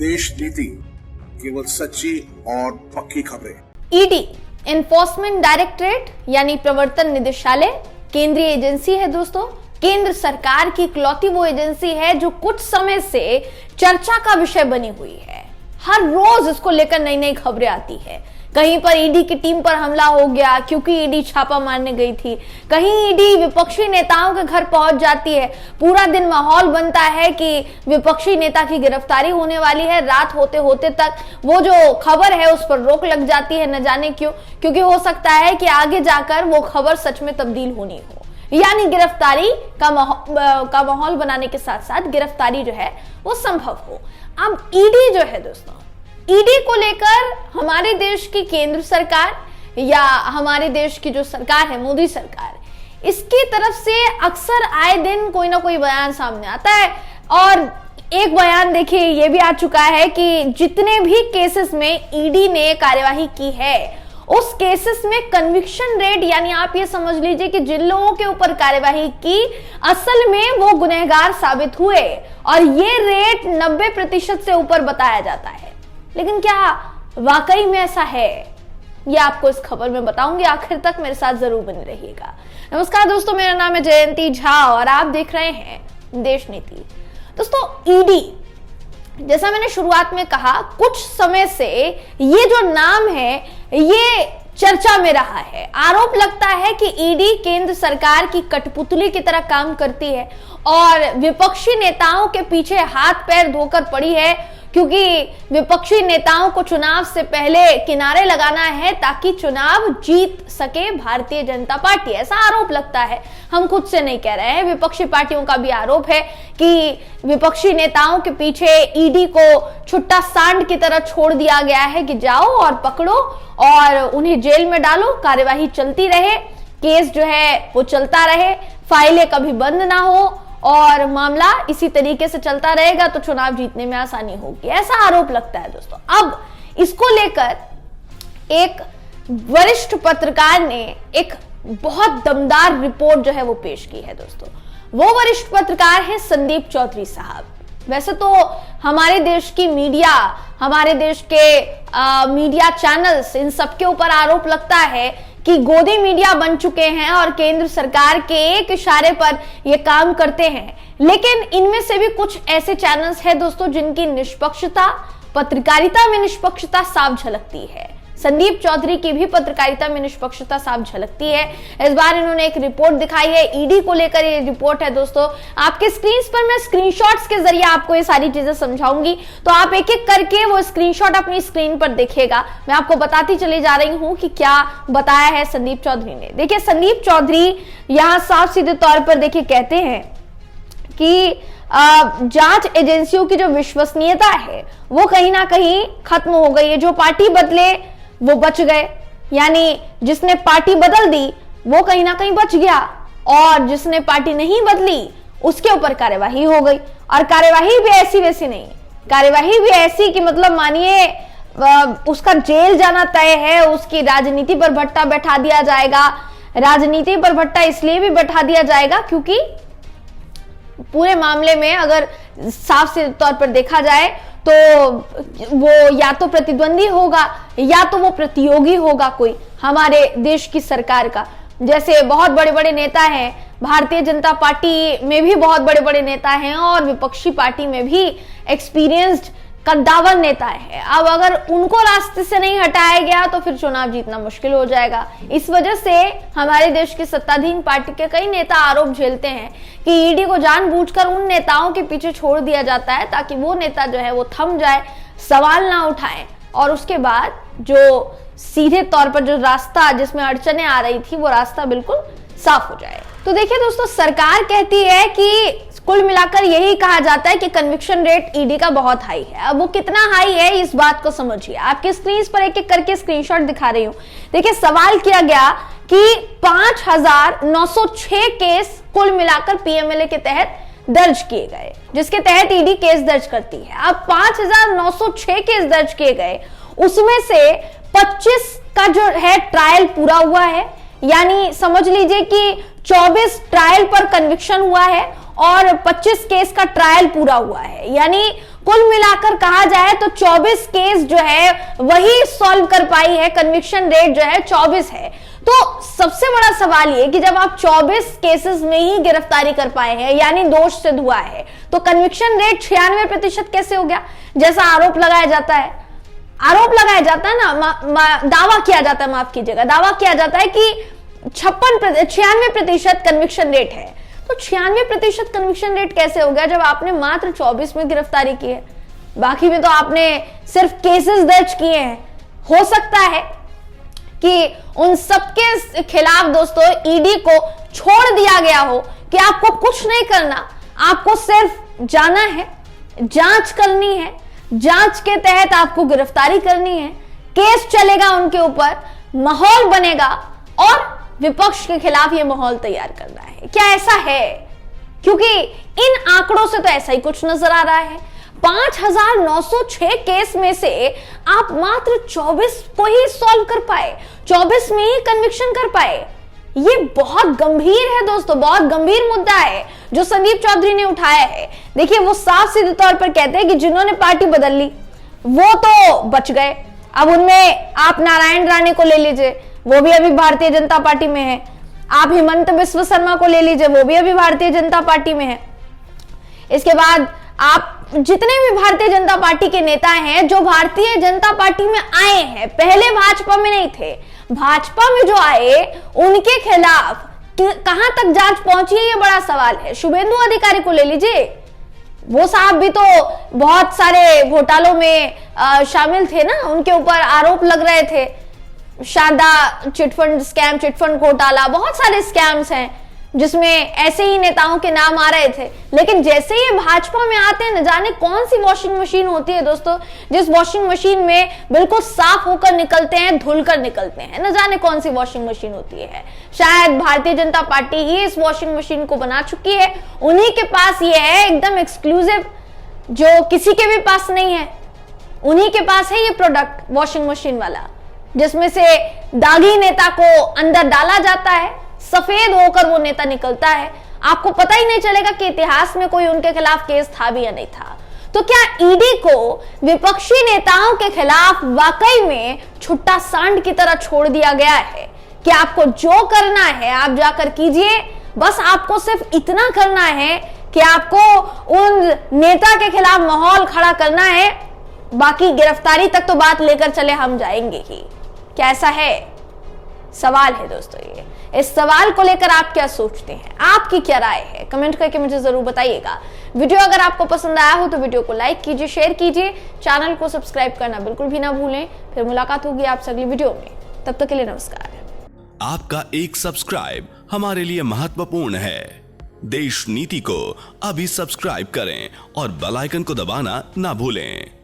देश नीति, केवल सच्ची और पक्की खबरें। ईडी एनफोर्समेंट डायरेक्टरेट यानी प्रवर्तन निदेशालय केंद्रीय एजेंसी है दोस्तों। केंद्र सरकार की इकलौती वो एजेंसी है जो कुछ समय से चर्चा का विषय बनी हुई है। हर रोज इसको लेकर नई नई खबरें आती है। कहीं पर ईडी की टीम पर हमला हो गया क्योंकि ईडी छापा मारने गई थी, कहीं ईडी विपक्षी नेताओं के घर पहुंच जाती है। पूरा दिन माहौल बनता है कि विपक्षी नेता की गिरफ्तारी होने वाली है। रात होते होते तक वो जो खबर है उस पर रोक लग जाती है, न जाने क्यों, क्योंकि हो सकता है कि आगे जाकर वो खबर सच में तब्दील होनी हो, यानी गिरफ्तारी का माहौल बनाने के साथ साथ गिरफ्तारी जो है वो संभव हो। अब ईडी जो है दोस्तों, ईडी को लेकर हमारे देश की केंद्र सरकार या हमारे देश की जो सरकार है मोदी सरकार, इसकी तरफ से अक्सर आए दिन कोई ना कोई बयान सामने आता है। और एक बयान देखिए ये भी आ चुका है कि जितने भी केसेस में ईडी ने कार्यवाही की है उस केसेस में कन्विक्शन रेट, यानी आप ये समझ लीजिए कि जिन लोगों के ऊपर कार्यवाही की असल में वो गुनहगार साबित हुए, और ये रेट 90% से ऊपर बताया जाता है। लेकिन क्या वाकई में ऐसा है, ये आपको इस खबर में बताऊंगी। आखिर तक मेरे साथ जरूर बने रहिएगा। नमस्कार दोस्तों, मेरा नाम है जयंती झा और आप देख रहे हैं देश नीति। दोस्तों, ईडी, जैसा मैंने शुरुआत में कहा, कुछ समय से ये जो नाम है ये चर्चा में रहा है। आरोप लगता है कि ईडी केंद्र सरकार की कठपुतली की तरह काम करती है और विपक्षी नेताओं के पीछे हाथ पैर धोकर पड़ी है, क्योंकि विपक्षी नेताओं को चुनाव से पहले किनारे लगाना है ताकि चुनाव जीत सके भारतीय जनता पार्टी। ऐसा आरोप लगता है, हम खुद से नहीं कह रहे हैं, विपक्षी पार्टियों का भी आरोप है कि विपक्षी नेताओं के पीछे ईडी को छुट्टा सांड की तरह छोड़ दिया गया है कि जाओ और पकड़ो और उन्हें जेल में डालो, कार्यवाही चलती रहे, केस जो है वो चलता रहे, फाइलें कभी बंद ना हो और मामला इसी तरीके से चलता रहेगा तो चुनाव जीतने में आसानी होगी। ऐसा आरोप लगता है दोस्तों। अब इसको लेकर एक वरिष्ठ पत्रकार ने एक बहुत दमदार रिपोर्ट जो है वो पेश की है दोस्तों। वो वरिष्ठ पत्रकार है संदीप चौधरी साहब। वैसे तो हमारे देश की मीडिया, हमारे देश के मीडिया चैनल्स, इन सबके ऊपर आरोप लगता है कि गोदी मीडिया बन चुके हैं और केंद्र सरकार के एक इशारे पर ये काम करते हैं। लेकिन इनमें से भी कुछ ऐसे चैनल्स हैं दोस्तों जिनकी निष्पक्षता, पत्रकारिता में निष्पक्षता साफ झलकती है। संदीप चौधरी की भी पत्रकारिता में निष्पक्षता साफ झलकती है। इस बार इन्होंने एक रिपोर्ट दिखाई है, ईडी को लेकर ये रिपोर्ट है दोस्तों। आपके स्क्रीन पर मैं स्क्रीनशॉट्स के जरिए आपको ये सारी चीजें समझाऊंगी, तो आप एक एक करके वो स्क्रीनशॉट अपनी स्क्रीन पर देखिएगा। मैं आपको बताती चली जा रही हूँ कि क्या बताया है संदीप चौधरी ने। देखिए, संदीप चौधरी यहाँ साफ सीधे तौर पर देखिए कहते हैं कि जांच एजेंसियों की जो विश्वसनीयता है वो कहीं ना कहीं खत्म हो गई है। जो पार्टी बदले वो बच गए, यानी जिसने पार्टी बदल दी वो कहीं ना कहीं बच गया, और जिसने पार्टी नहीं बदली उसके ऊपर कार्यवाही हो गई। और कार्यवाही भी ऐसी वैसी नहीं, कार्यवाही भी ऐसी कि मतलब मानिए उसका जेल जाना तय है, उसकी राजनीति पर भट्टा बैठा दिया जाएगा। राजनीति पर भट्टा इसलिए भी बैठा दिया जाएगा क्योंकि पूरे मामले में अगर साफ से तौर पर देखा जाए तो वो या तो प्रतिद्वंदी होगा या तो वो प्रतियोगी होगा कोई हमारे देश की सरकार का। जैसे बहुत बड़े बड़े नेता हैं, भारतीय जनता पार्टी में भी बहुत बड़े बड़े नेता हैं और विपक्षी पार्टी में भी एक्सपीरियंस्ड कद्दावर नेता है। अब अगर उनको रास्ते से नहीं हटाया गया तो फिर चुनाव जीतना मुश्किल हो जाएगा। इस वजह से हमारे देश की सत्ताधीन पार्टी के कई नेता आरोप झेलते हैं कि ईडी को जानबूझकर उन नेताओं के पीछे छोड़ दिया जाता है ताकि वो नेता जो है वो थम जाए, सवाल ना उठाए, और उसके बाद जो सीधे तौर पर जो रास्ता जिसमें अड़चने आ रही थी वो रास्ता बिल्कुल साफ हो जाए। तो देखिए दोस्तों, सरकार कहती है कि कुल मिलाकर यही कहा जाता है कि कन्विक्शन रेट ईडी का बहुत हाई है। अब वो कितना हाई है इस बात को समझिए। आपके स्क्रीन पर एक एक करके स्क्रीनशॉट दिखा रही हूं। देखिए, सवाल किया गया कि 5,906 केस कुल मिलाकर पीएमएलए के तहत दर्ज किए गए, जिसके तहत ईडी केस दर्ज करती है। अब 5,906 केस दर्ज किए गए, उसमें से 25 का जो है ट्रायल पूरा हुआ है, यानी समझ लीजिए कि 24 ट्रायल पर कन्विक्शन हुआ है और 25 केस का ट्रायल पूरा हुआ है, यानी कुल मिलाकर कहा जाए तो 24 केस जो है वही सॉल्व कर पाई है, कन्विक्शन रेट जो है 24 है। तो सबसे बड़ा सवाल ये कि जब आप 24 केसेस में ही गिरफ्तारी कर पाए हैं, यानी दोष सिद्ध हुआ है, तो कन्विक्शन रेट 96% कैसे हो गया? जैसा आरोप लगाया जाता है ना, दावा किया जाता है, माफ कीजिएगा, दावा किया जाता है कि 96% कन्विक्शन रेट है। तो 96% कन्विक्शन रेट कैसे हो गया जब आपने मात्र 24 में गिरफ्तारी की है? बाकी में तो आपने सिर्फ केसेस दर्ज किए हैं। हो सकता है कि उन सबके खिलाफ दोस्तों ईडी को छोड़ दिया गया हो कि आपको कुछ नहीं करना, आपको सिर्फ जाना है, जांच करनी है, जांच के तहत आपको गिरफ्तारी करनी है, केस चलेगा उनके ऊपर, माहौल बनेगा और विपक्ष के खिलाफ यह माहौल तैयार करना है। क्या ऐसा है? क्योंकि इन आंकड़ों से तो ऐसा ही कुछ नजर आ रहा है। 5906 केस में से आप मात्र 24 को ही सॉल्व कर पाए, 24 में ही कन्विक्शन कर पाए। ये बहुत गंभीर है दोस्तों, बहुत गंभीर मुद्दा है जो संदीप चौधरी ने उठाया है। देखिए, वो साफ सीधे तौर पर कहते हैं कि जिन्होंने पार्टी बदल ली वो तो बच गए। अब उनमें आप नारायण राणे को ले लीजिए, वो भी अभी भारतीय जनता पार्टी में है। आप हिमंत बिस्व शर्मा को ले लीजिए, वो भी अभी भारतीय जनता पार्टी में है। इसके बाद आप जितने भी भारतीय जनता पार्टी के नेता हैं जो भारतीय जनता पार्टी में आए हैं, पहले भाजपा में नहीं थे, भाजपा में जो आए उनके खिलाफ कहां तक जांच पहुंची है, ये बड़ा सवाल है। शुभेंदु अधिकारी को ले लीजिए, वो साहब भी तो बहुत सारे घोटालों में शामिल थे ना, उनके ऊपर आरोप लग रहे थे। शारदा चिटफंड स्कैम, चिटफंड घोटाला, बहुत सारे स्कैम्स हैं जिसमें ऐसे ही नेताओं के नाम आ रहे थे। लेकिन जैसे ही भाजपा में आते हैं, न जाने कौन सी वॉशिंग मशीन होती है दोस्तों, जिस वॉशिंग मशीन में बिल्कुल साफ होकर निकलते हैं, धुलकर निकलते हैं। न जाने कौन सी वॉशिंग मशीन होती है। शायद भारतीय जनता पार्टी ही इस वॉशिंग मशीन को बना चुकी है। उन्हीं के पास ये है एकदम एक्सक्लूसिव, जो किसी के भी पास नहीं है। उन्हीं के पास है ये प्रोडक्ट, वॉशिंग मशीन वाला, जिसमें से दागी नेता को अंदर डाला जाता है, सफेद होकर वो नेता निकलता है। आपको पता ही नहीं चलेगा कि इतिहास में कोई उनके खिलाफ केस था भी या नहीं था। तो क्या ईडी को विपक्षी नेताओं के खिलाफ वाकई में छुट्टा सांड की तरह छोड़ दिया गया है कि आपको जो करना है आप जाकर कीजिए, बस आपको सिर्फ इतना करना है कि आपको उन नेता के खिलाफ माहौल खड़ा करना है, बाकी गिरफ्तारी तक तो बात लेकर चले हम जाएंगे ही। क्या ऐसा है? सवाल है दोस्तों ये। इस सवाल को लेकर आप क्या सोचते हैं? आपकी क्या राय है? कमेंट करके मुझे जरूर बताइएगा। वीडियो अगर आपको पसंद आया हो तो वीडियो को लाइक कीजिए, शेयर कीजिए, चैनल को सब्सक्राइब करना बिल्कुल भी ना भूलें। फिर मुलाकात होगी आपसे अगली वीडियो में, तब तक के लिए नमस्कार। आपका एक सब्सक्राइब हमारे लिए महत्वपूर्ण है। देश नीति को अभी सब्सक्राइब करें और बेल आइकन को दबाना ना भूलें।